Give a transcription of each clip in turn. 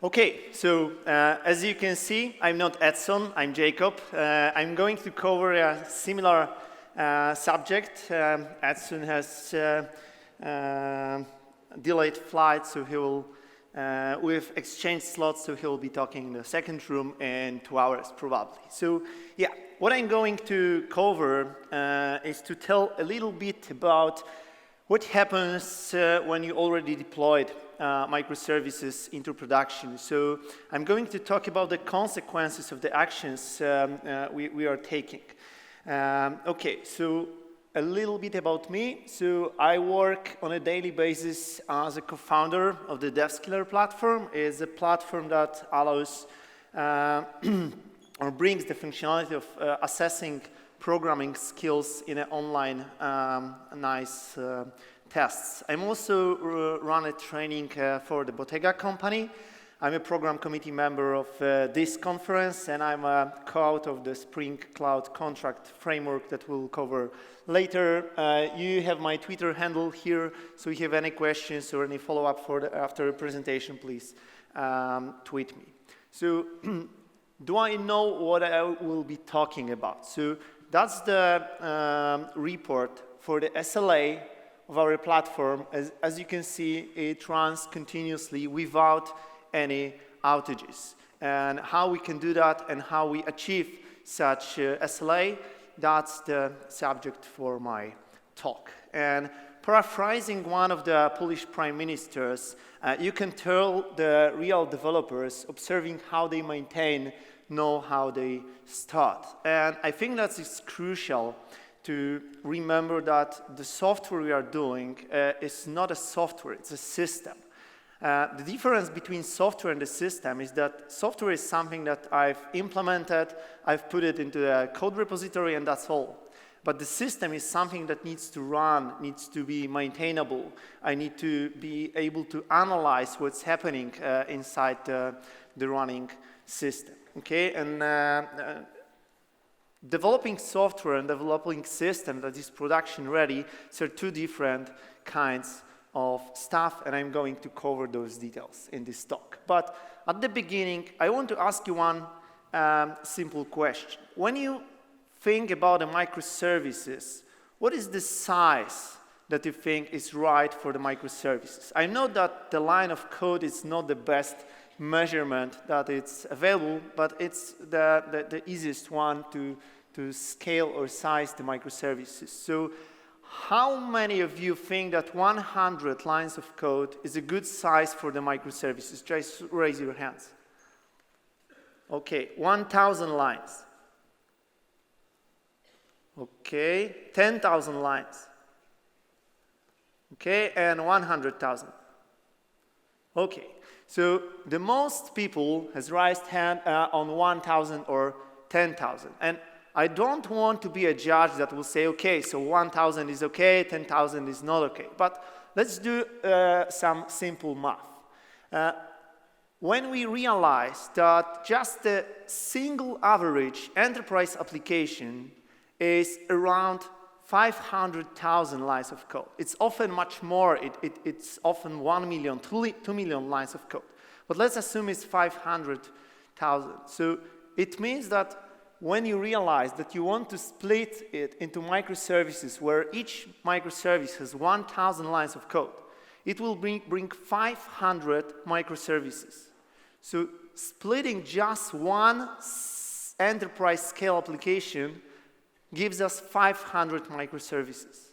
Okay, so as you can see, I'm not Edson, I'm Jakub. I'm going to cover a similar subject. Edson has delayed flight, so he will, we've exchanged slots, so he'll be talking in the second room in 2 hours probably. So yeah, what I'm going to cover is to tell a little bit about what happens when you already deployed microservices into production. So I'm going to talk about the consequences of the actions we are taking. Okay, so a little bit about me. So I work on a daily basis as a co-founder of the DevSkiller platform. It's a platform that allows or brings the functionality of assessing programming skills in an online nice tests. I'm also run a training for the Bottega company. I'm a program committee member of this conference, and I'm a co-author of the Spring Cloud Contract Framework that we'll cover later. You have my Twitter handle here, so if you have any questions or any follow-up after the presentation, please tweet me. So do I know what I will be talking about? So that's the report for the SLA of our platform. As you can see, it runs continuously without any outages. And how we can do that and how we achieve such SLA, that's the subject for my talk. And paraphrasing one of the Polish prime ministers, you can tell the real developers observing how they maintain know how they start. And I think that is crucial to remember that the software we are doing is not a software, it's a system. The difference between software and the system is that software is something that I've implemented, I've put it into a code repository, and that's all. But the system is something that needs to run, needs to be maintainable. I need to be able to analyze what's happening inside the running system. Okay, and developing software and developing system that is production ready, so two different kinds of stuff, and I'm going to cover those details in this talk. But at the beginning, I want to ask you one simple question. When you think about the microservices, what is the size that you think is right for the microservices? I know that the line of code is not the best measurement that it's available, but it's the easiest one to scale or size the microservices. So how many of you think that 100 lines of code is a good size for the microservices? Just raise your hands. Okay, 1,000 lines. Okay, 10,000 lines. Okay, and 100,000. Okay. So the most people has raised hand on 1,000 or 10,000. And I don't want to be a judge that will say, okay, so 1,000 is okay, 10,000 is not okay. But let's do some simple math. When we realize that just a single average enterprise application is around 500,000 lines of code. It's often much more. It's often 1 million, 2 million lines of code. But let's assume it's 500,000. So it means that when you realize that you want to split it into microservices where each microservice has 1,000 lines of code, it will bring 500 microservices. So splitting just one enterprise scale application gives us 500 microservices.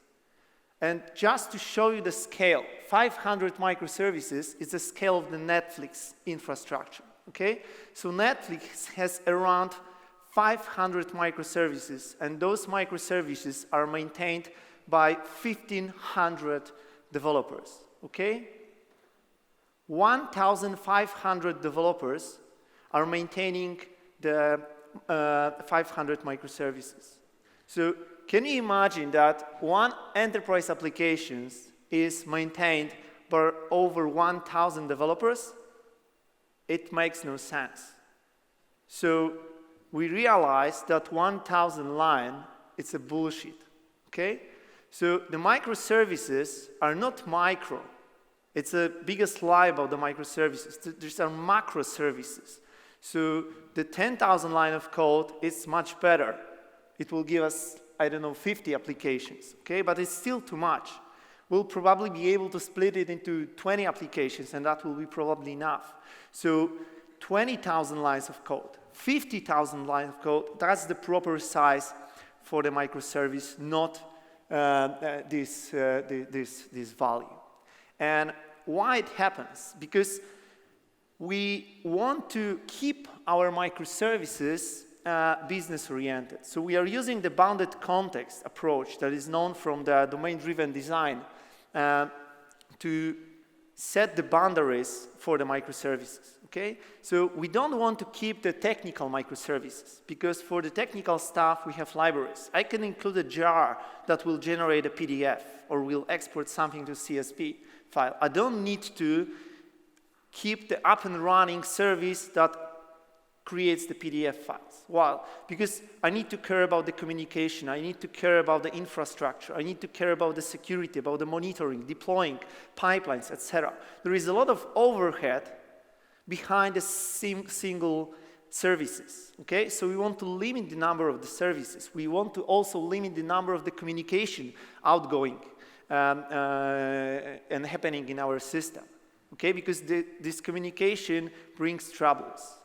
And just to show you the scale, 500 microservices is the scale of the Netflix infrastructure, okay? So Netflix has around 500 microservices, and those microservices are maintained by 1,500 developers, okay? 1,500 developers are maintaining the 500 microservices. So can you imagine that one enterprise application is maintained by over 1,000 developers? It makes no sense. So we realize that 1,000 line, it's a bullshit, okay? So the microservices are not micro. It's the biggest lie about the microservices. These are macroservices. So the 10,000 line of code is much better. It will give us, I don't know, 50 applications, okay? But it's still too much. We'll probably be able to split it into 20 applications, and that will be probably enough. So 20,000 lines of code, 50,000 lines of code, that's the proper size for the microservice, not this value. And why it happens? Because we want to keep our microservices business-oriented. So we are using the bounded context approach that is known from the domain-driven design to set the boundaries for the microservices, okay? So we don't want to keep the technical microservices, because for the technical stuff, we have libraries. I can include a jar that will generate a PDF or will export something to CSV file. I don't need to keep the up and running service that creates the PDF files. Why? Because I need to care about the communication, I need to care about the infrastructure, I need to care about the security, about the monitoring, deploying, pipelines, etc. There is a lot of overhead behind the single services, okay? So we want to limit the number of the services. We want to also limit the number of the communication outgoing and happening in our system, okay? Because this communication brings troubles.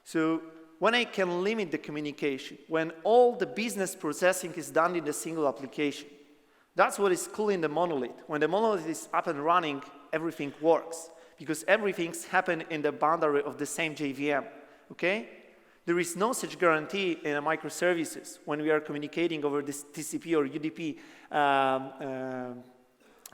So when I can limit the communication, when all the business processing is done in a single application, that's what is cool in the monolith. When the monolith is up and running, everything works, because everything's happened in the boundary of the same JVM, okay? There is no such guarantee in a microservices when we are communicating over this TCP or UDP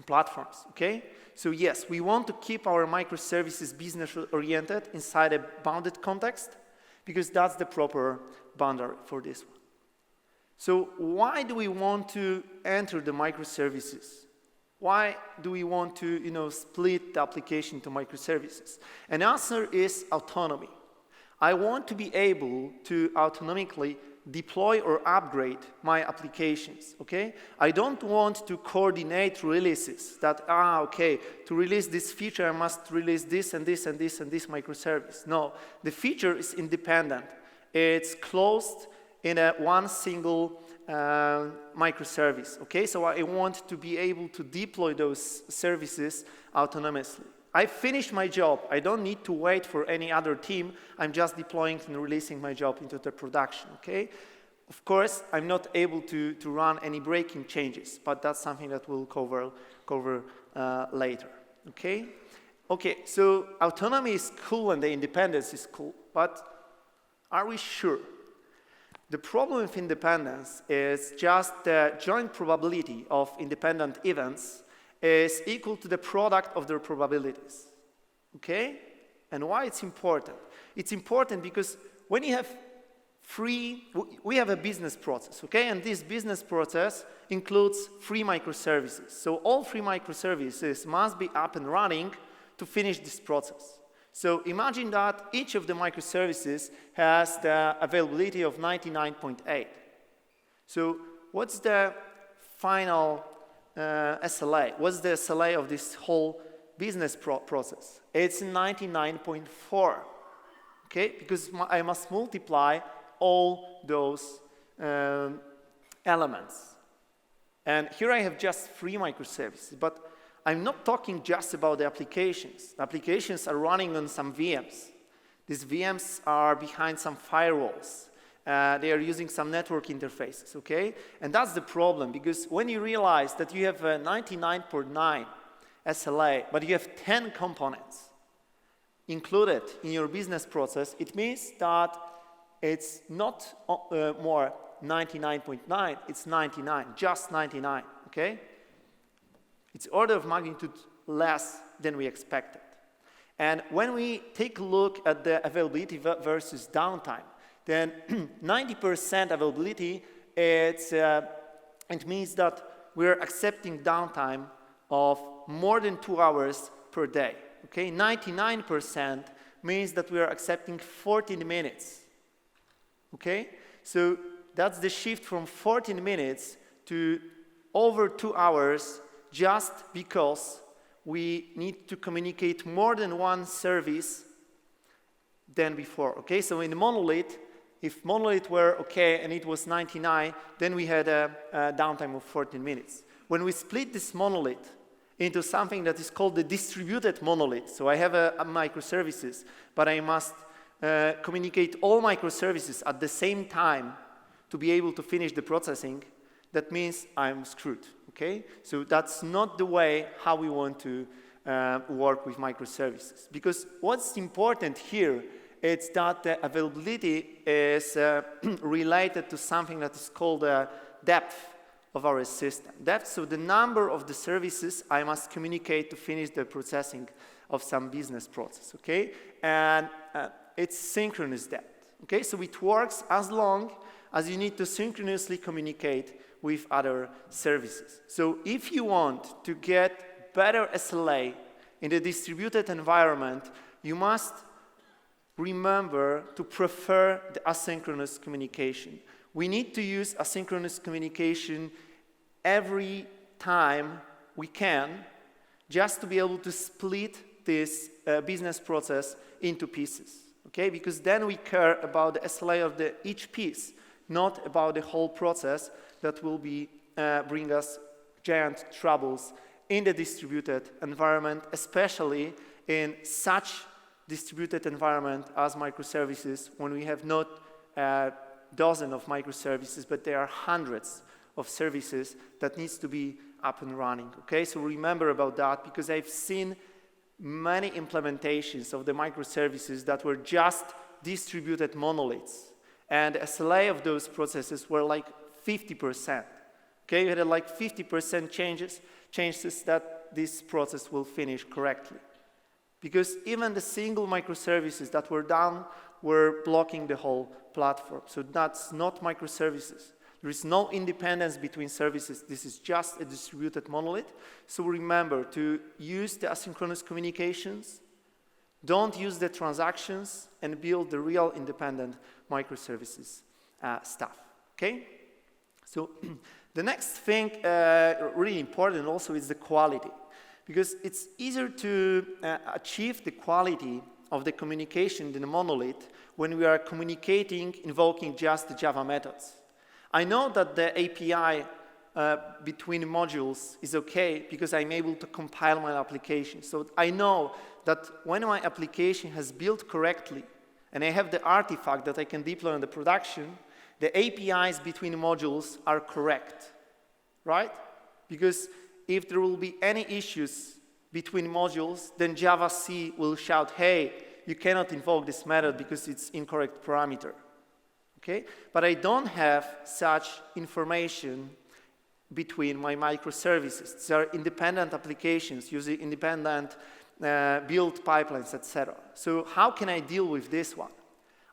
platforms, okay? So yes, we want to keep our microservices business-oriented inside a bounded context, because that's the proper boundary for this one. So why do we want to enter the microservices? Why do we want to, split the application to microservices? And the answer is autonomy. I want to be able to autonomically deploy or upgrade my applications, okay? I don't want to coordinate releases that, okay, to release this feature, I must release this and this and this and this microservice. No, the feature is independent. It's closed in one single microservice, okay? So I want to be able to deploy those services autonomously. I finished my job. I don't need to wait for any other team. I'm just deploying and releasing my job into the production, okay? Of course, I'm not able to run any breaking changes, but that's something that we'll cover later, okay? Okay, so autonomy is cool and the independence is cool, but are we sure? The problem with independence is just the joint probability of independent events is equal to the product of their probabilities, okay? And why it's important? It's important because when you have we have a business process, okay? And this business process includes 3 microservices. So all 3 microservices must be up and running to finish this process. So imagine that each of the microservices has the availability of 99.8. So what's the final SLA? What's the SLA of this whole business process? It's 99.4, okay? Because I must multiply all those elements. And here I have just 3 microservices, but I'm not talking just about the applications. The applications are running on some VMs. These VMs are behind some firewalls. They are using some network interfaces, okay? And that's the problem, because when you realize that you have a 99.9 SLA, but you have 10 components included in your business process, it means that it's not more 99.9, it's 99, just 99, okay? It's order of magnitude less than we expected. And when we take a look at the availability versus downtime, then 90% availability, it means that we're accepting downtime of more than 2 hours per day. Okay, 99% means that we are accepting 14 minutes. Okay, so that's the shift from 14 minutes to over 2 hours, just because we need to communicate more than one service than before, okay? So in the monolith, if monolith were okay and it was 99, then we had a downtime of 14 minutes. When we split this monolith into something that is called the distributed monolith, so I have a microservices, but I must communicate all microservices at the same time to be able to finish the processing, that means I'm screwed, okay? So that's not the way how we want to work with microservices. Because what's important here is that the availability is related to something that is called the depth of our system. Depth, so the number of the services I must communicate to finish the processing of some business process, okay? And it's synchronous depth, okay? So it works as long as you need to synchronously communicate with other services. So if you want to get better SLA in the distributed environment, you must remember to prefer the asynchronous communication. We need to use asynchronous communication every time we can, just to be able to split this business process into pieces, okay? Because then we care about the SLA of each piece, not about the whole process that will bring us giant troubles in the distributed environment, especially in such distributed environment as microservices, when we have not dozens of microservices, but there are hundreds of services that needs to be up and running, okay? So remember about that, because I've seen many implementations of the microservices that were just distributed monoliths, and the SLA of those processes were like 50%, okay? You had like 50% chances that this process will finish correctly. Because even the single microservices that were down were blocking the whole platform. So that's not microservices. There is no independence between services. This is just a distributed monolith. So remember to use the asynchronous communications, don't use the transactions, and build the real independent microservices stuff, okay? So the next thing, really important also, is the quality. Because it's easier to achieve the quality of the communication in the monolith when we are communicating, invoking just the Java methods. I know that the API between modules is okay because I'm able to compile my application. So I know that when my application has built correctly and I have the artifact that I can deploy in the production, the APIs between modules are correct, right? Because if there will be any issues between modules, then Java-C will shout, hey, you cannot invoke this method because it's incorrect parameter, okay? But I don't have such information between my microservices. These are independent applications using independent build pipelines, etc. So how can I deal with this one?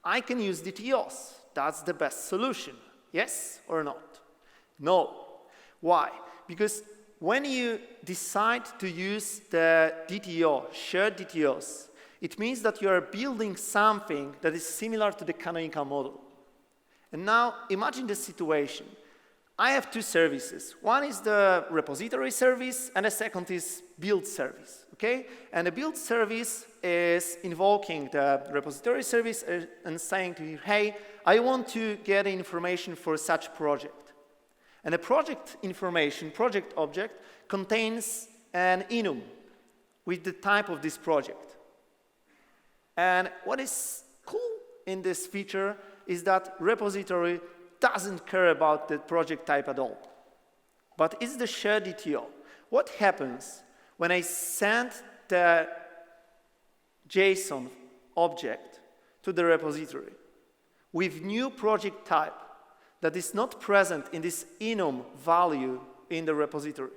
I can use DTOs. That's the best solution. Yes or not? No. Why? Because when you decide to use the DTO, shared DTOs, it means that you are building something that is similar to the canonical model. And now imagine the situation. I have two services. One is the repository service, and the second is build service, okay? And the build service is invoking the repository service and saying to you, hey, I want to get information for such project. And the project information, project object, contains an enum with the type of this project. And what is cool in this feature is that repository doesn't care about the project type at all. But it's the shared DTO. What happens when I send the JSON object to the repository with new project type that is not present in this enum value in the repository?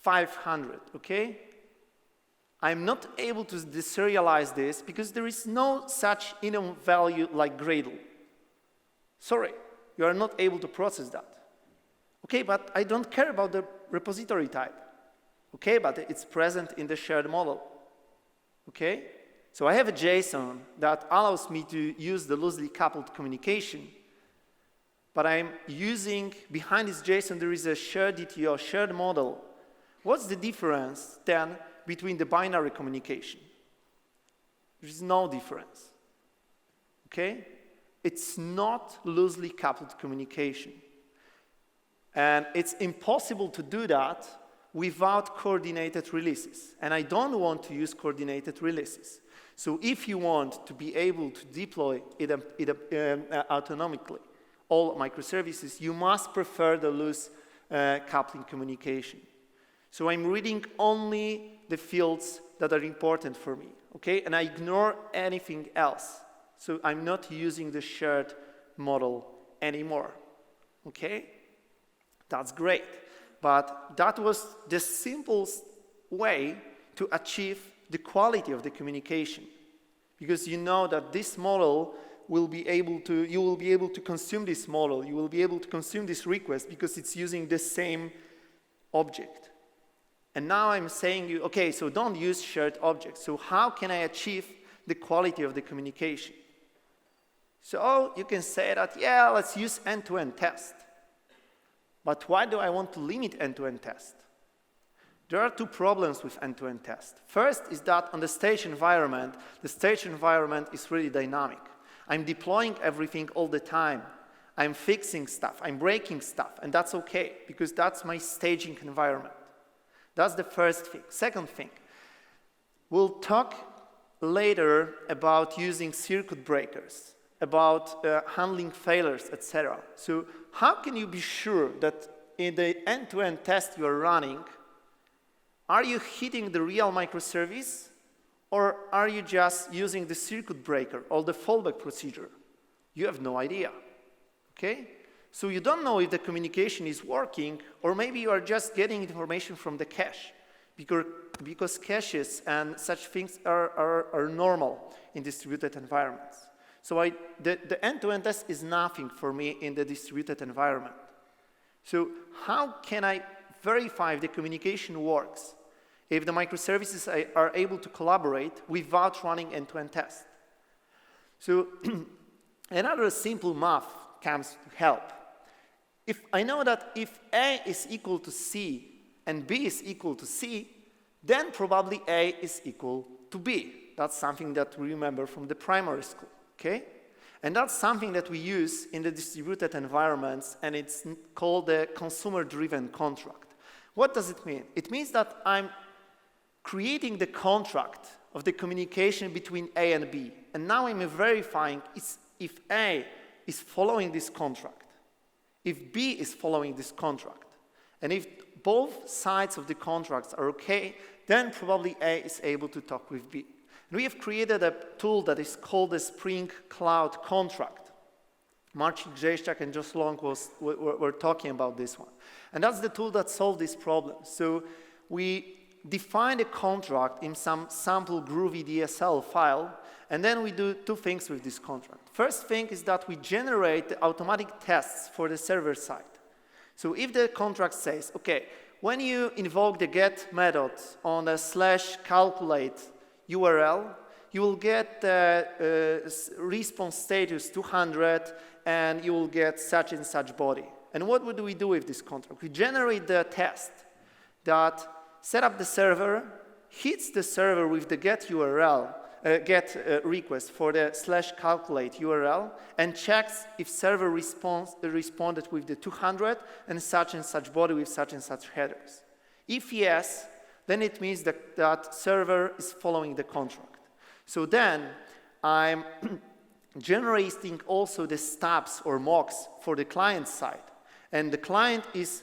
500, okay? I'm not able to deserialize this because there is no such enum value like Gradle. Sorry, you are not able to process that. Okay, but I don't care about the repository type. Okay, but it's present in the shared model. Okay? So I have a JSON that allows me to use the loosely coupled communication, but I'm using, behind this JSON, there is a shared DTO, shared model, what's the difference then between the binary communication? There is no difference. Okay? It's not loosely coupled communication. And it's impossible to do that without coordinated releases. And I don't want to use coordinated releases. So if you want to be able to deploy it autonomically, all microservices, you must prefer the loose coupling communication. So I'm reading only the fields that are important for me, okay? And I ignore anything else. So I'm not using the shared model anymore, okay? That's great. But that was the simplest way to achieve the quality of the communication. Because you know that this model will be able to, you will be able to consume this model, you will be able to consume this request because it's using the same object. And now I'm saying you, okay, so don't use shared objects. So how can I achieve the quality of the communication? So you can say that, yeah, let's use end-to-end test. But why do I want to limit end-to-end test? There are two problems with end-to-end test. First is that on the stage environment, the stage environment is really dynamic. I'm deploying everything all the time. I'm fixing stuff, I'm breaking stuff, and that's okay, because that's my staging environment. That's the first thing. Second thing, we'll talk later about using circuit breakers, about handling failures, etc. So how can you be sure that in the end-to-end test you are running, are you hitting the real microservice, or are you just using the circuit breaker or the fallback procedure? You have no idea, okay? So you don't know if the communication is working, or maybe you are just getting information from the cache, because caches and such things are normal in distributed environments. So the end-to-end test is nothing for me in the distributed environment. So how can I verify if the communication works if the microservices are able to collaborate without running end-to-end tests? So another simple math comes to help. If I know that if A is equal to C and B is equal to C, then probably A is equal to B. That's something that we remember from the primary school, okay? And that's something that we use in the distributed environments, and it's called the consumer-driven contract. What does it mean? It means that I'm creating the contract of the communication between A and B. And now I'm verifying if A is following this contract, if B is following this contract. And if both sides of the contracts are okay, then probably A is able to talk with B. And we have created a tool that is called the Spring Cloud Contract. Marcin Grzejczak and Josh Long were talking about this one. And that's the tool that solved this problem. So we define a contract in some sample groovy DSL file, and then we do two things with this contract. First thing is that we generate the automatic tests for the server side. So if the contract says, okay, when you invoke the get method on the /calculate URL, you will get response status 200, and you will get such and such body. And what would we do with this contract? We generate the test that set up the server, hits the server with the get URL, request for the /calculate URL, and checks if server responded with the 200 and such body with such and such headers. If yes, then it means that server is following the contract. So then I'm generating also the stubs or mocks for the client side. And the client is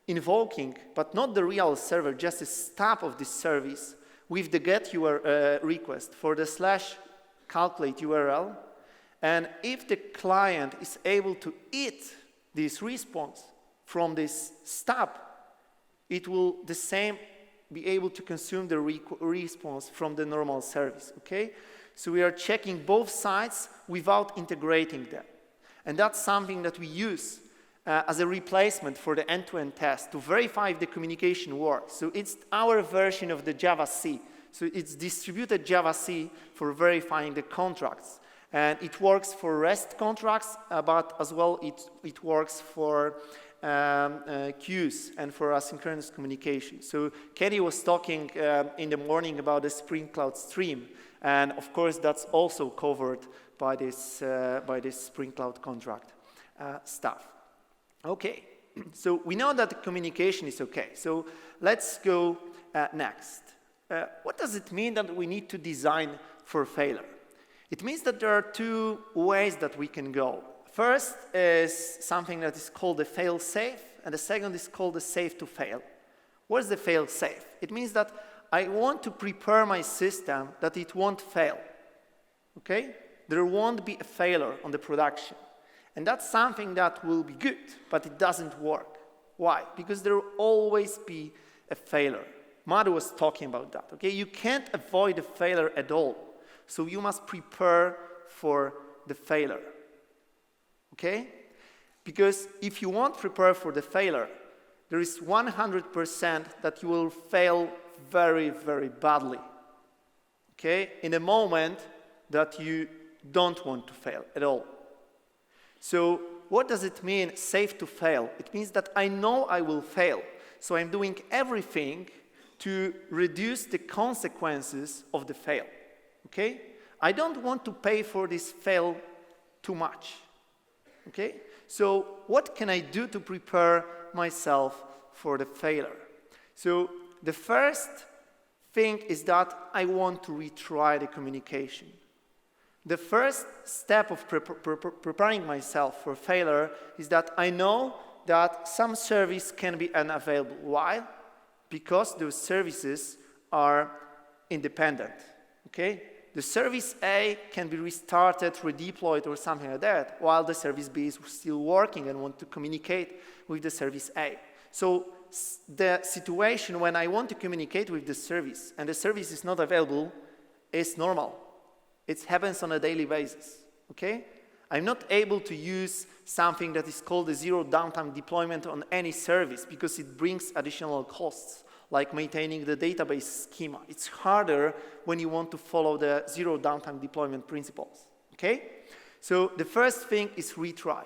invoking, but not the real server, just a stub of this service with the get request for the /calculate URL. And if the client is able to eat this response from this stub, it will the same be able to consume the response from the normal service, okay? So we are checking both sides without integrating them. And that's something that we use as a replacement for the end-to-end test to verify if the communication works. So it's our version of the Java C. So it's distributed Java C for verifying the contracts. And it works for REST contracts, but as well it works for queues and for asynchronous communication. So Kenny was talking in the morning about the Spring Cloud Stream, and of course that's also covered by this Spring Cloud contract stuff. Okay, so we know that the communication is okay. So let's go next. What does it mean that we need to design for failure? It means that there are two ways that we can go. First is something that is called the fail-safe, and the second is called the safe-to-fail. What is the fail-safe? It means that I want to prepare my system that it won't fail. Okay? There won't be a failure on the production. And that's something that will be good, but it doesn't work. Why? Because there will always be a failure. Madhu was talking about that. Okay? You can't avoid a failure at all. So you must prepare for the failure. Okay? Because if you won't prepare for the failure, there is 100% that you will fail very, very badly. Okay? In a moment that you don't want to fail at all. So what does it mean, safe to fail? It means that I know I will fail. So I'm doing everything to reduce the consequences of the fail. Okay? I don't want to pay for this fail too much. Okay? So what can I do to prepare myself for the failure? So the first thing is that I want to retry the communication. The first step of preparing myself for failure is that I know that some service can be unavailable. Why? Because those services are independent. Okay? The service A can be restarted, redeployed, or something like that, while the service B is still working and want to communicate with the service A. So the situation when I want to communicate with the service and the service is not available is normal. It happens on a daily basis. Okay? I'm not able to use something that is called a zero downtime deployment on any service because it brings additional costs, like maintaining the database schema. It's harder when you want to follow the zero downtime deployment principles. Okay? So the first thing is retry.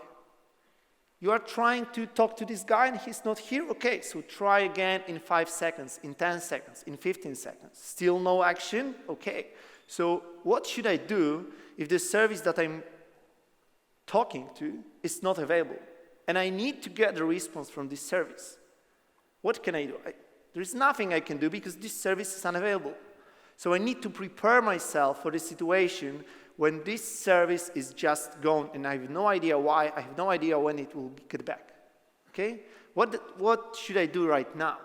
You are trying to talk to this guy and he's not here? Okay, so try again in 5 seconds, in 10 seconds, in 15 seconds. Still no action? Okay. So what should I do if the service that I'm talking to is not available? And I need to get the response from this service. What can I do? There is nothing I can do because this service is unavailable. So I need to prepare myself for the situation when this service is just gone and I have no idea why, I have no idea when it will get back. Okay? What should I do right now?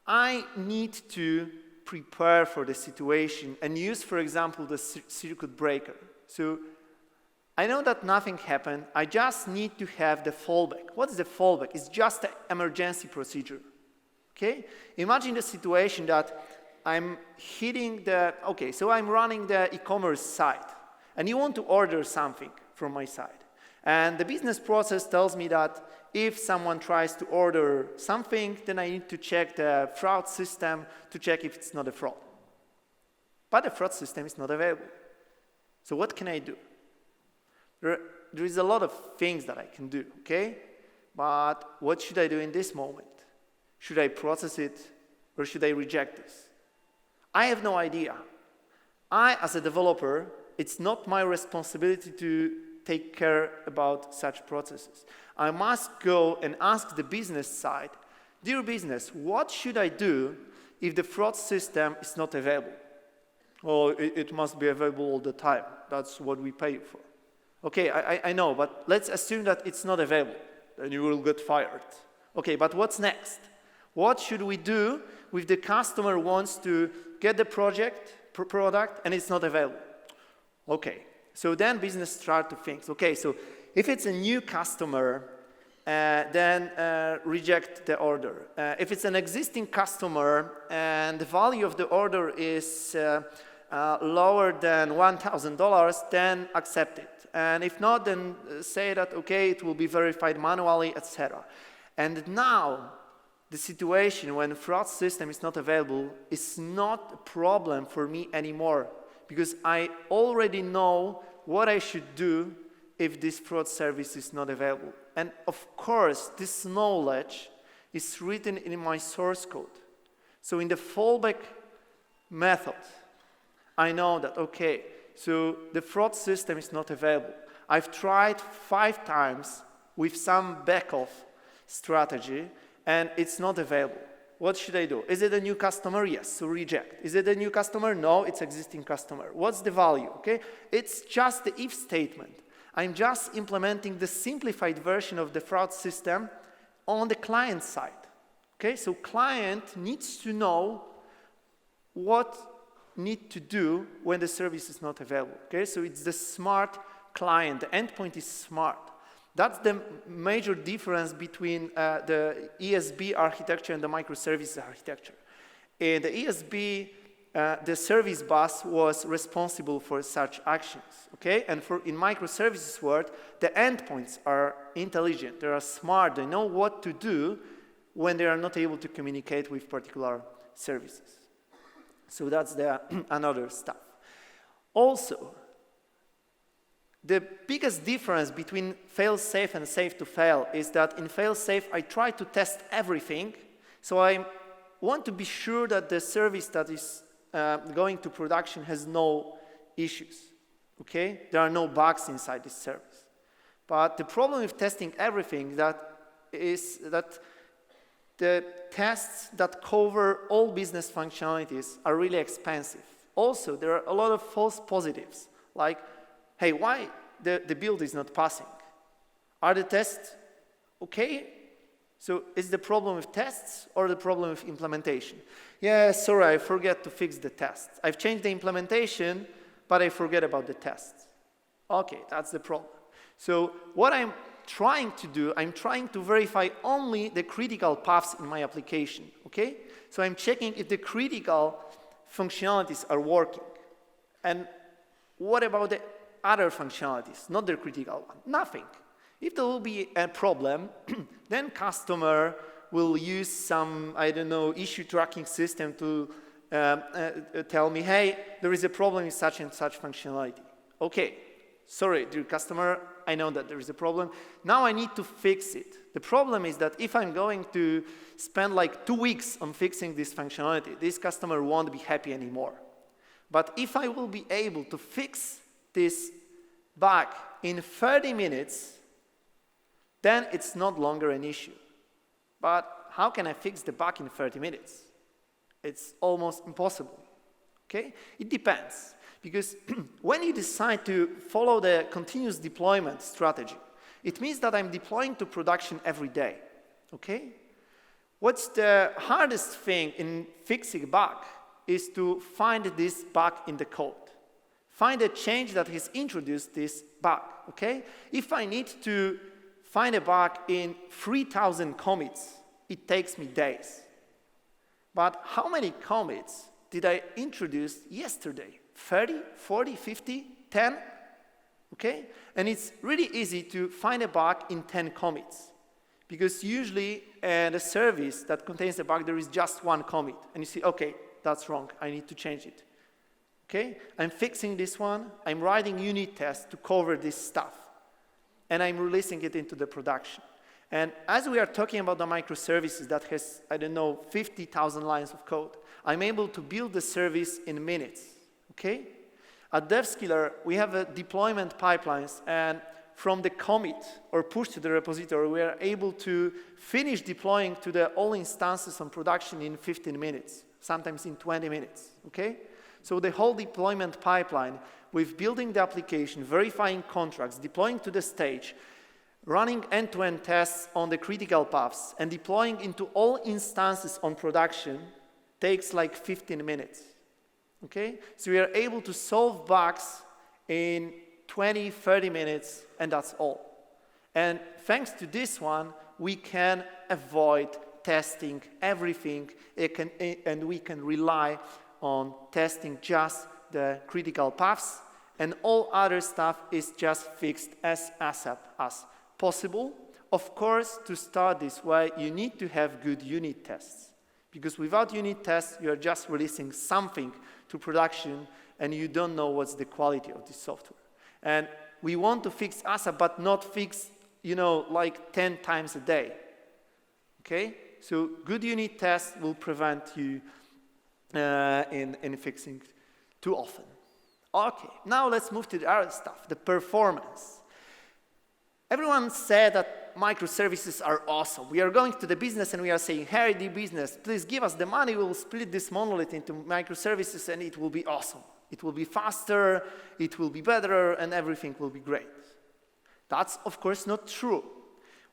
I need to prepare for the situation and use, for example, the circuit breaker. So I know that nothing happened. I just need to have the fallback. What is the fallback? It's just an emergency procedure. Okay? Imagine the situation that I'm hitting so I'm running the e-commerce site, and you want to order something from my site. And the business process tells me that if someone tries to order something, then I need to check the fraud system to check if it's not a fraud. But the fraud system is not available. So what can I do? There is a lot of things that I can do, okay? But what should I do in this moment? Should I process it or should I reject this? I have no idea. I, as a developer, it's not my responsibility to take care about such processes. I must go and ask the business side, dear business, what should I do if the fraud system is not available? Oh, it must be available all the time. That's what we pay for. Okay, I know, but let's assume that it's not available. Then you will get fired. Okay, but what's next? What should we do if the customer wants to get the product and it's not available? Okay, so then business start to think, okay, so if it's a new customer, then reject the order. If it's an existing customer and the value of the order is lower than $1,000, then accept it. And if not, then say that, okay, it will be verified manually, etc. And now, the situation when fraud system is not available is not a problem for me anymore because I already know what I should do if this fraud service is not available. And of course, this knowledge is written in my source code. So in the fallback method, I know that, okay, so the fraud system is not available. I've tried 5 times with some back-off strategy, and it's not available. What should I do? Is it a new customer? Yes, so reject. Is it a new customer? No, it's existing customer. What's the value? Okay, it's just the if statement. I'm just implementing the simplified version of the fraud system on the client side. Okay, so client needs to know what need to do when the service is not available. Okay, so it's the smart client. The endpoint is smart. That's the major difference between the ESB architecture and the microservices architecture. In the ESB, the service bus was responsible for such actions, okay? And in microservices world, the endpoints are intelligent, they are smart, they know what to do when they are not able to communicate with particular services. So that's the another stuff. Also, the biggest difference between fail-safe and safe-to-fail is that in fail-safe, I try to test everything, so I want to be sure that the service that is going to production has no issues, okay? There are no bugs inside this service. But the problem with testing everything is that the tests that cover all business functionalities are really expensive. Also, there are a lot of false positives, like, hey, why the build is not passing? Are the tests okay? So is the problem with tests or the problem with implementation? Yeah, sorry, I forget to fix the tests. I've changed the implementation, but I forget about the tests. Okay, that's the problem. So what I'm trying to do, I'm trying to verify only the critical paths in my application, okay? So I'm checking if the critical functionalities are working. And what about the other functionalities, not the critical one? Nothing. If there will be a problem, then customer will use some, I don't know, issue tracking system to tell me, hey, there is a problem with such and such functionality. Okay, sorry, dear customer, I know that there is a problem. Now I need to fix it. The problem is that if I'm going to spend like 2 weeks on fixing this functionality, this customer won't be happy anymore. But if I will be able to fix this bug in 30 minutes, then it's not longer an issue. But how can I fix the bug in 30 minutes? It's almost impossible, okay? It depends, because when you decide to follow the continuous deployment strategy, it means that I'm deploying to production every day, okay? What's the hardest thing in fixing a bug is to find this bug in the code. Find a change that has introduced this bug, okay? If I need to find a bug in 3,000 commits, it takes me days. But how many commits did I introduce yesterday? 30, 40, 50, 10? Okay? And it's really easy to find a bug in 10 commits. Because usually in a service that contains a bug, there is just one commit. And you see, okay, that's wrong, I need to change it. Okay? I'm fixing this one, I'm writing unit tests to cover this stuff. And I'm releasing it into the production. And as we are talking about the microservices that has, I don't know, 50,000 lines of code, I'm able to build the service in minutes, okay? At DevSkiller, we have a deployment pipelines, and from the commit or push to the repository, we are able to finish deploying to the all instances on production in 15 minutes, sometimes in 20 minutes, okay? So the whole deployment pipeline, with building the application, verifying contracts, deploying to the stage, running end-to-end tests on the critical paths, and deploying into all instances on production takes like 15 minutes, okay? So we are able to solve bugs in 20, 30 minutes, and that's all. And thanks to this one, we can avoid testing everything, and we can rely on testing just the critical paths, and all other stuff is just fixed as ASAP as possible. Of course, to start this way, you need to have good unit tests, because without unit tests, you are just releasing something to production, and you don't know what's the quality of the software. And we want to fix ASAP, but not fix, like 10 times a day. Okay? So good unit tests will prevent you in fixing too often. Okay, now let's move to the other stuff, the performance. Everyone said that microservices are awesome. We are going to the business and we are saying, hey, the business, please give us the money, we'll split this monolith into microservices and it will be awesome. It will be faster, it will be better, and everything will be great. That's, of course, not true.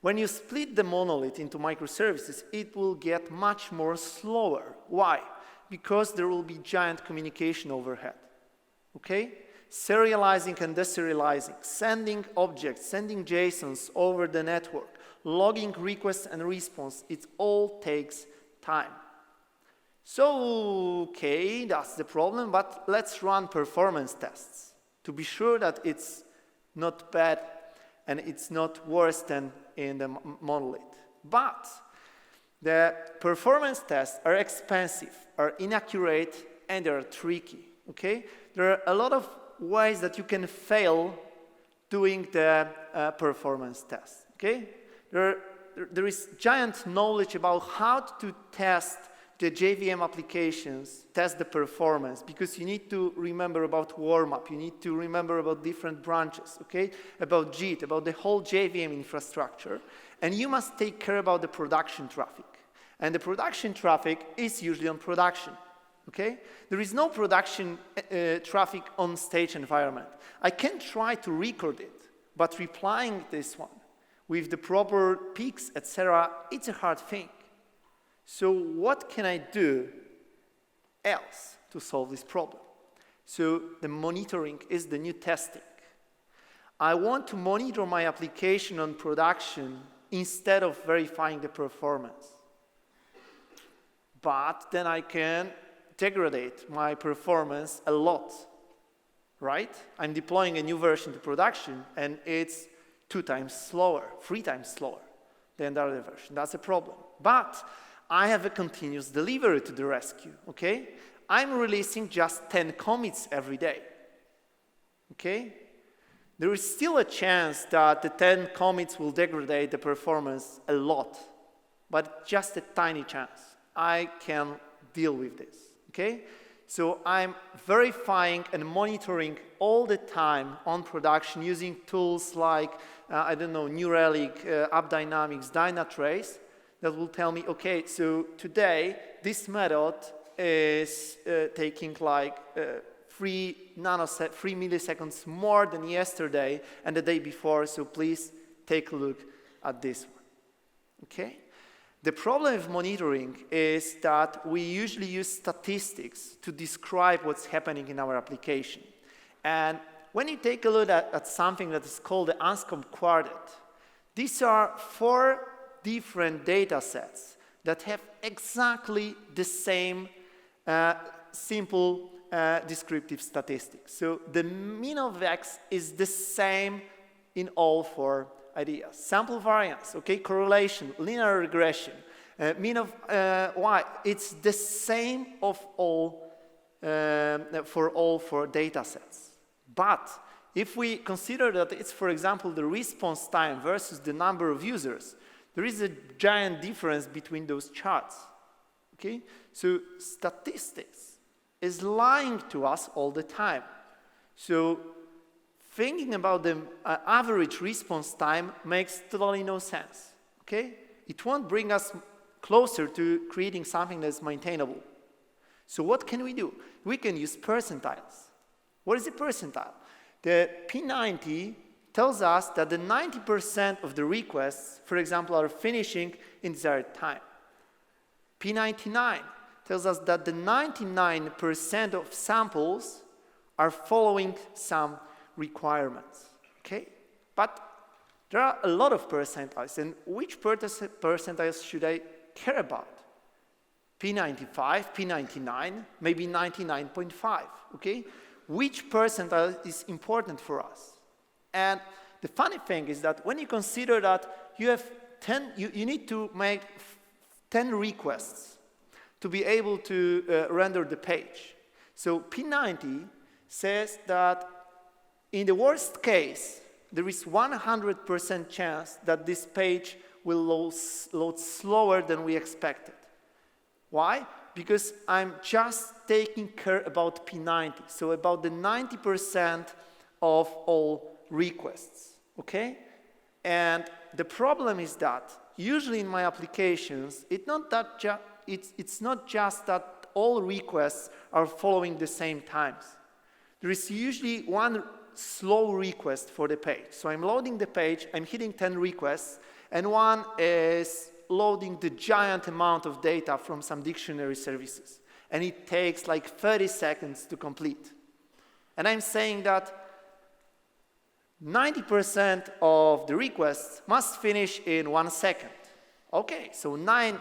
When you split the monolith into microservices, it will get much more slower. Why? Because there will be giant communication overhead. Okay? Serializing and deserializing, sending objects, sending JSONs over the network, logging requests and response, it all takes time. So, okay, that's the problem, but let's run performance tests to be sure that it's not bad and it's not worse than in the monolith. But the performance tests are expensive, are inaccurate, and they're tricky, okay? There are a lot of ways that you can fail doing the performance test, okay? There is giant knowledge about how to test the JVM applications, test the performance, because you need to remember about warm-up, you need to remember about different branches, okay? About JIT, about the whole JVM infrastructure, and you must take care about the production traffic. And the production traffic is usually on production, okay? There is no production traffic on stage environment. I can try to record it, but replying this one with the proper peaks, etc., it's a hard thing. So what can I do else to solve this problem? So the monitoring is the new testing. I want to monitor my application on production instead of verifying the performance. But then I can degrade my performance a lot, right? I'm deploying a new version to production and it's 2 times slower, 3 times slower than the other version. That's a problem. But I have a continuous delivery to the rescue, okay? I'm releasing just 10 commits every day, okay? There is still a chance that the 10 commits will degrade the performance a lot, but just a tiny chance. I can deal with this, okay? So I'm verifying and monitoring all the time on production using tools like, New Relic, AppDynamics, Dynatrace, that will tell me, okay, so today this method is taking like 3 milliseconds more than yesterday and the day before, so please take a look at this one, okay? The problem with monitoring is that we usually use statistics to describe what's happening in our application. And when you take a look at something that is called the unscoped quartet, these are 4 different data sets that have exactly the same simple descriptive statistics. So the mean of X is the same in all 4 ideas. Sample variance, okay, correlation, linear regression, mean of Y, it's the same of all for all 4 data sets. But if we consider that it's, for example, the response time versus the number of users, there is a giant difference between those charts, okay? So statistics is lying to us all the time. So thinking about the average response time makes totally no sense, okay? It won't bring us closer to creating something that's maintainable. So what can we do? We can use percentiles. What is a percentile? The P90 tells us that the 90% of the requests, for example, are finishing in desired time. P99 tells us that the 99% of samples are following some requirements, okay? But there are a lot of percentiles, and which percentiles should I care about? P95, P99, maybe 99.5, okay? Which percentile is important for us? And the funny thing is that when you consider that you have 10, you need to make 10 requests to be able to render the page. So P90 says that In the worst case, there is 100% chance that this page will load slower than we expected. Why? Because I'm just taking care about P90, so about the 90% of all requests, okay? And the problem is that usually in my applications, it's not just that all requests are following the same times. There is usually one slow request for the page. So I'm loading the page, I'm hitting 10 requests, and one is loading the giant amount of data from some dictionary services. And it takes like 30 seconds to complete. And I'm saying that 90% of the requests must finish in 1 second. Okay, so 9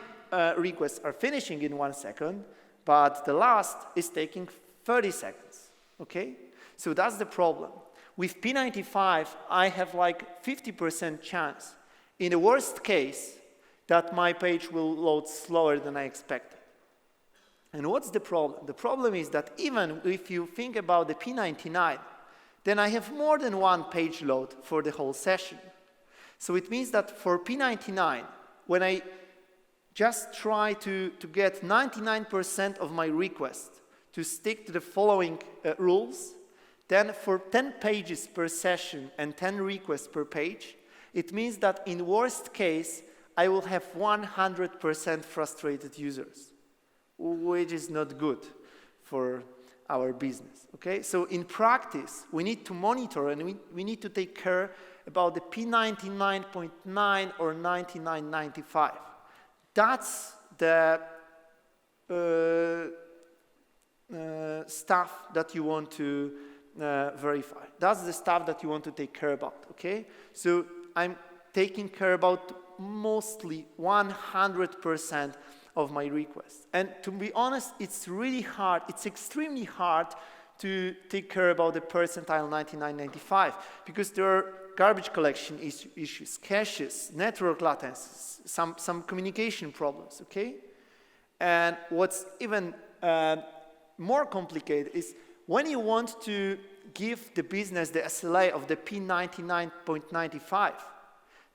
requests are finishing in 1 second, but the last is taking 30 seconds, okay? So that's the problem. With P95, I have like 50% chance, in the worst case, that my page will load slower than I expected. And what's the problem? The problem is that even if you think about the P99, then I have more than one page load for the whole session. So it means that for P99, when I just try to get 99% of my requests to stick to the following rules, then for 10 pages per session and 10 requests per page, it means that in worst case, I will have 100% frustrated users, which is not good for our business, okay? So in practice, we need to monitor and we need to take care about the P99.9 or 99.95. That's the stuff that you want to verify. That's the stuff that you want to take care about, okay? So I'm taking care about mostly 100% of my requests. And to be honest, it's really hard, it's extremely hard to take care about the percentile 99.95 because there are garbage collection issues, caches, network latencies, some communication problems, okay? And what's even more complicated is when you want to give the business the SLA of the P99.95,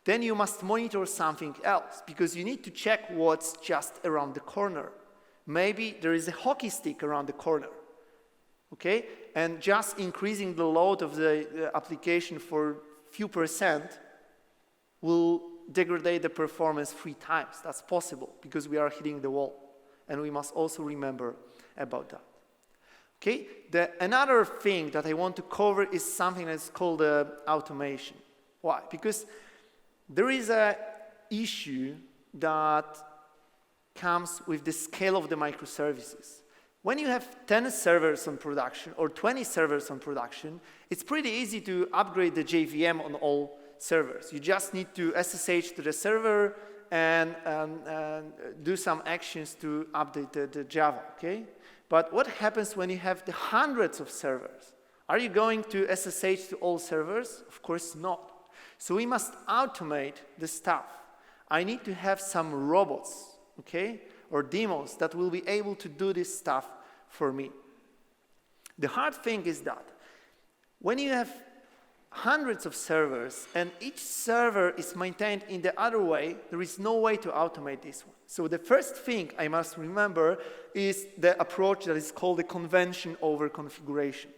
then you must monitor something else because you need to check what's just around the corner. Maybe there is a hockey stick around the corner, okay? And just increasing the load of the application for few percent will degrade the performance 3 times. That's possible because we are hitting the wall. And we must also remember about that. Okay? Another thing that I want to cover is something that's called automation. Why? Because there is an issue that comes with the scale of the microservices. When you have 10 servers on production or 20 servers on production, it's pretty easy to upgrade the JVM on all servers. You just need to SSH to the server and do some actions to update the Java, okay? But what happens when you have the hundreds of servers? Are you going to SSH to all servers? Of course not. So we must automate the stuff. I need to have some robots, okay, or demos that will be able to do this stuff for me. The hard thing is that when you have hundreds of servers and each server is maintained in the other way, there is no way to automate this one. So the first thing I must remember is the approach that is called the convention over configuration.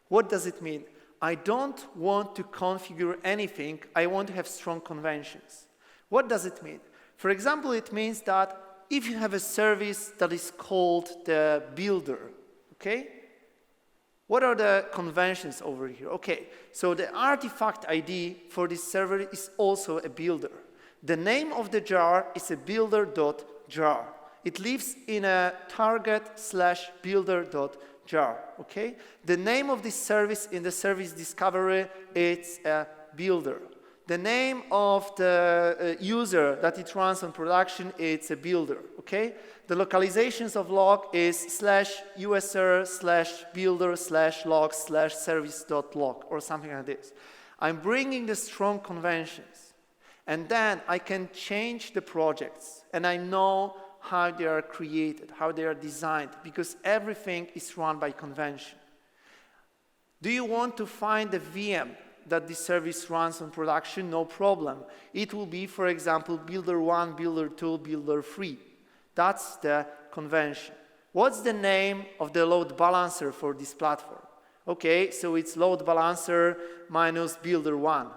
What does it mean? I don't want to configure anything. I want to have strong conventions. What does it mean? For example, it means that if you have a service that is called the builder, okay? What are the conventions over here? Okay, so the artifact ID for this server is also a builder. The name of the jar is a builder.jar. It lives in a target/builder.jar, okay? The name of this service in the service discovery, it's a builder. The name of the user that it runs on production, it's a builder, okay? The localizations of log is /usr/builder/log/service.log or something like this. I'm bringing the strong conventions, and then I can change the projects, and I know how they are created, how they are designed, because everything is run by convention. Do you want to find a VM that this service runs on production? No problem. It will be, for example, builder 1, builder 2, builder 3. That's the convention. What's the name of the load balancer for this platform? Okay, so it's load balancer minus builder 1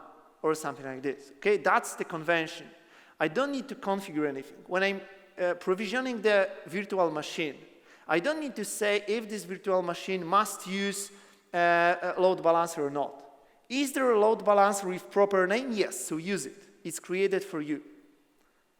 or something like this. Okay, that's the convention. I don't need to configure anything. When I'm provisioning the virtual machine, I don't need to say if this virtual machine must use a load balancer or not. Is there a load balancer with proper name? Yes, so use it. It's created for you.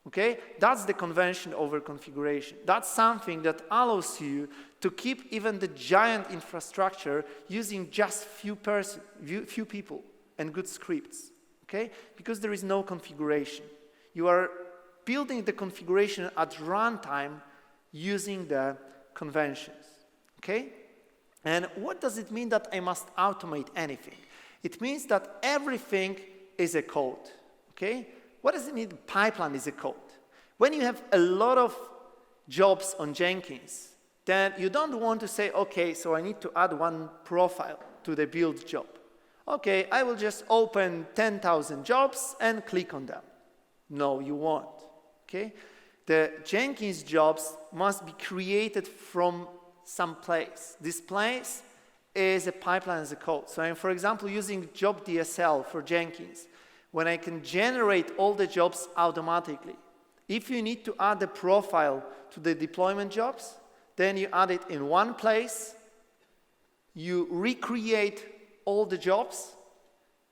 Okay? That's the convention over configuration. That's something that allows you to keep even the giant infrastructure using just few people and good scripts. Okay? Because there is no configuration. You are building the configuration at runtime using the conventions. Okay? And what does it mean that I must automate anything? It means that everything is a code. Okay? What does it mean pipeline is a code? When you have a lot of jobs on Jenkins, then you don't want to say, okay, so I need to add one profile to the build job. Okay, I will just open 10,000 jobs and click on them. No, you won't. Okay? The Jenkins jobs must be created from some place. This place is a pipeline as a code. So I'm, for example, using job DSL for Jenkins, when I can generate all the jobs automatically. If you need to add a profile to the deployment jobs, then you add it in one place, you recreate all the jobs,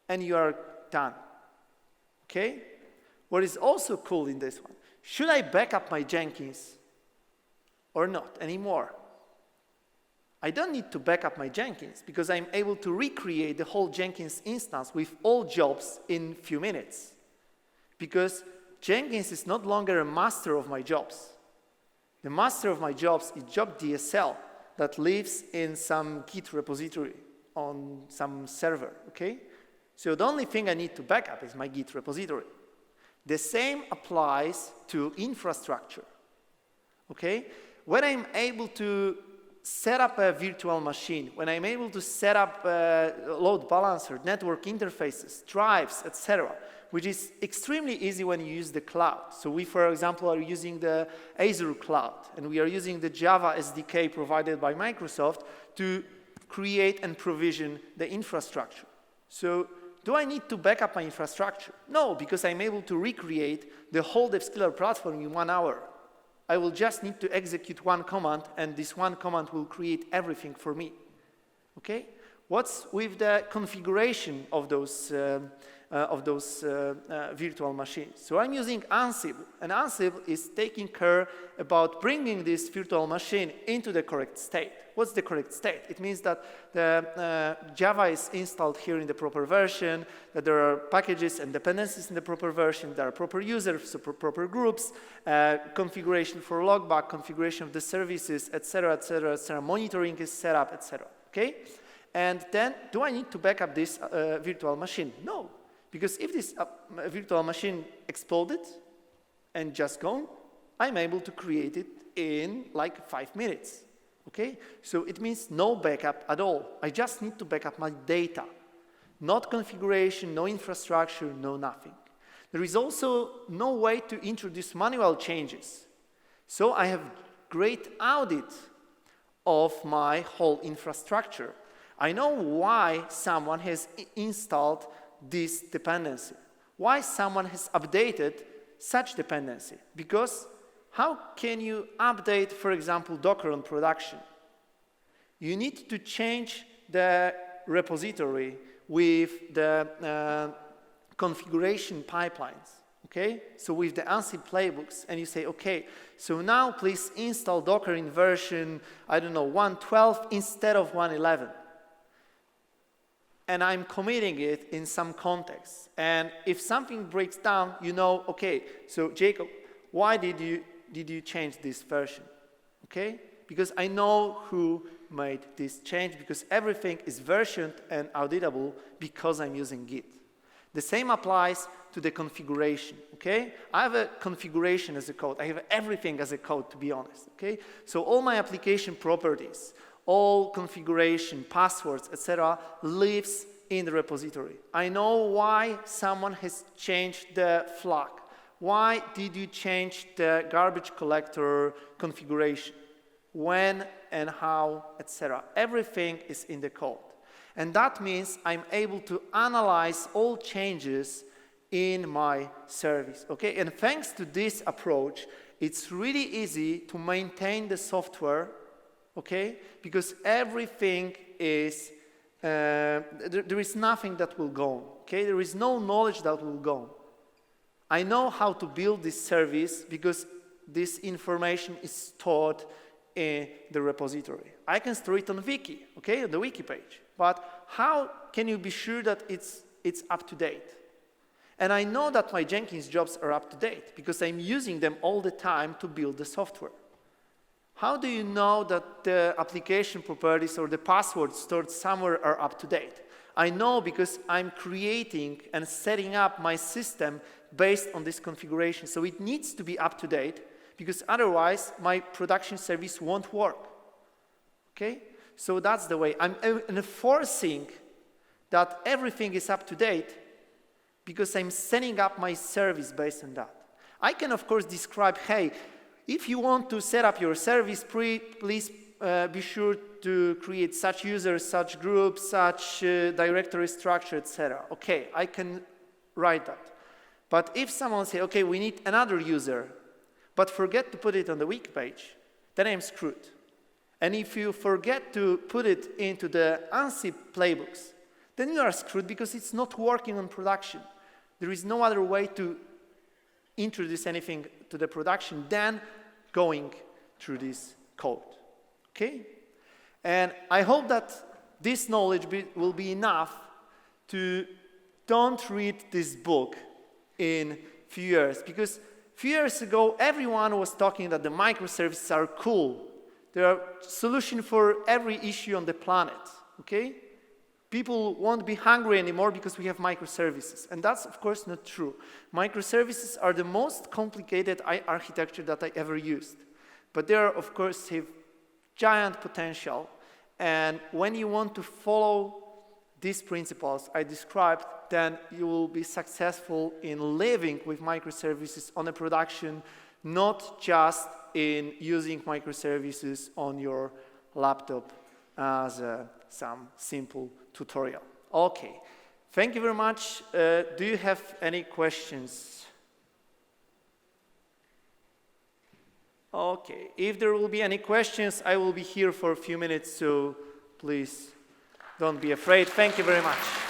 and you are done. Okay? What is also cool in this one, should I back up my Jenkins or not anymore? I don't need to back up my Jenkins because I'm able to recreate the whole Jenkins instance with all jobs in a few minutes. Because Jenkins is no longer a master of my jobs. The master of my jobs is job DSL that lives in some Git repository on some server, okay? So the only thing I need to back up is my Git repository. The same applies to infrastructure, okay? When I'm able to set up a virtual machine, when I'm able to set up a load balancer, network interfaces, drives, etc., which is extremely easy when you use the cloud. So we, for example, are using the Azure cloud, and we are using the Java SDK provided by Microsoft to create and provision the infrastructure. So do I need to back up my infrastructure? No, because I'm able to recreate the whole DevSkiller platform in 1 hour. I will just need to execute one command, and this one command will create everything for me. Okay? What's with the configuration of those virtual machines? So I'm using Ansible, and Ansible is taking care about bringing this virtual machine into the correct state. What's the correct state? It means that the Java is installed here in the proper version, that there are packages and dependencies in the proper version, there are proper users, so proper groups, configuration for logback, configuration of the services, etc., etc., etc. Monitoring is set up, etc. Okay? And then, do I need to back up this virtual machine? No, because if this virtual machine exploded and just gone, I'm able to create it in like 5 minutes. Okay? So it means no backup at all. I just need to back up my data. Not configuration, no infrastructure, no nothing. There is also no way to introduce manual changes. So I have great audit of my whole infrastructure. I know why someone has installed this dependency, why someone has updated such dependency. Because how can you update, for example, Docker on production? You need to change the repository with the configuration pipelines, okay? So with the Ansible playbooks, and you say, okay, so now please install Docker in version, I don't know, 1.12 instead of 1.11. And I'm committing it in some context. And if something breaks down, you know, okay, so Jakub, why did you change this version? Okay? Because I know who made this change, because everything is versioned and auditable because I'm using Git. The same applies to the configuration, okay? I have a configuration as a code. I have everything as a code, to be honest, okay? So all my application properties, all configuration, passwords, etc. lives in the repository. I know why someone has changed the flag. Why did you change the garbage collector configuration? When and how, etc. Everything is in the code. And that means I'm able to analyze all changes in my service, okay? And thanks to this approach, it's really easy to maintain the software, okay? Because everything is, there is nothing that will go, okay? There is no knowledge that will go. I know how to build this service because this information is stored in the repository. I can store it on Wiki, okay, on the Wiki page. But how can you be sure that it's up to date? And I know that my Jenkins jobs are up to date because I'm using them all the time to build the software. How do you know that the application properties or the passwords stored somewhere are up to date? I know because I'm creating and setting up my system based on this configuration. So it needs to be up to date because otherwise my production service won't work. Okay? So that's the way. I'm enforcing that everything is up to date because I'm setting up my service based on that. I can, of course, describe, hey, if you want to set up your service, please be sure to create such users, such groups, such directory structure, etc. Okay, I can write that. But if someone says, okay, we need another user, but forget to put it on the wiki page, then I'm screwed. And if you forget to put it into the ANSI playbooks, then you are screwed because it's not working on production. There is no other way to introduce anything to the production than going through this code. Okay? And I hope that this knowledge will be enough to don't read this book in few years. Because a few years ago, everyone was talking that the microservices are cool. They are a solution for every issue on the planet. Okay? People won't be hungry anymore because we have microservices. And that's, of course, not true. Microservices are the most complicated architecture that I ever used. But they are, of course, have giant potential. And when you want to follow these principles I described, then you will be successful in living with microservices on a production, not just in using microservices on your laptop as some simple tutorial. Okay, thank you very much. Do you have any questions? Okay, if there will be any questions, I will be here for a few minutes, so please don't be afraid. Thank you very much.